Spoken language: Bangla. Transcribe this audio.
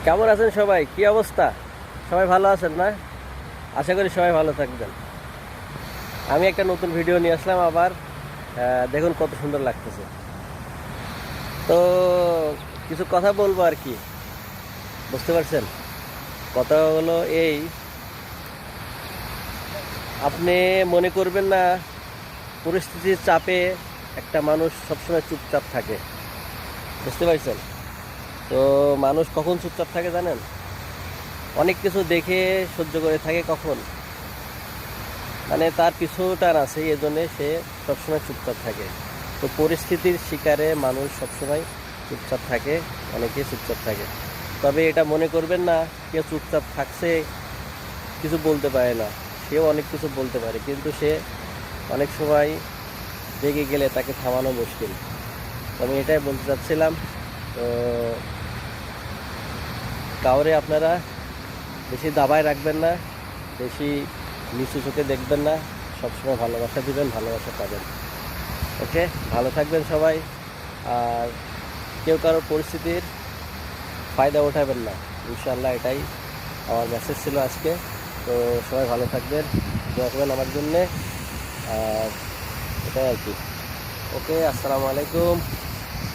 কেমন আছেন সবাই? কি অবস্থা? সবাই ভালো আছেন না? আশা করি সবাই ভালো থাকবেন। আমি একটা নতুন ভিডিও নিয়ে আসলাম আবার। দেখুন কত সুন্দর লাগতেছে। তো কিছু কথা বলবো আর কি, বুঝতে পারছেন? কথা হলো এই, আপনি মনে করবেন না পরিস্থিতির চাপে একটা মানুষ সবসময় চুপচাপ থাকে, বুঝতে পারছেন? তো মানুষ কখন চুপচাপ থাকে জানেন? অনেক কিছু দেখে সহ্য করে থাকে কখন, মানে তার পিছু টান আছে, এজন্য সে সবসময় চুপচাপ থাকে। তো পরিস্থিতির শিকারে মানুষ সবসময় চুপচাপ থাকে, অনেকে চুপচাপ থাকে। তবে এটা মনে করবেন না কেউ চুপচাপ থাকছে কিছু বলতে পারে না, সেও অনেক কিছু বলতে পারে, কিন্তু সে অনেক সময় রেগে গেলে তাকে থামানো মুশকিল। তো আমি এটাই বলতে চাচ্ছিলাম। তো কাউরে আপনারা বেশি দাবায় রাখবেন না, বেশি নিচু চোখে দেখবেন না, সবসময় ভালোবাসা দিবেন, ভালোবাসা পাবেন। ওকে, ভালো থাকবেন সবাই। আর কেউ কারোর পরিস্থিতির ফায়দা ওঠাবেন না, ইনশাআল্লাহ। এটাই আমার মেসেজ ছিল আজকে। তো সবাই ভালো থাকবেন, দোয়া করবেন আমার জন্যে। আর এটাই আর কি। ওকে, আসসালামু আলাইকুম।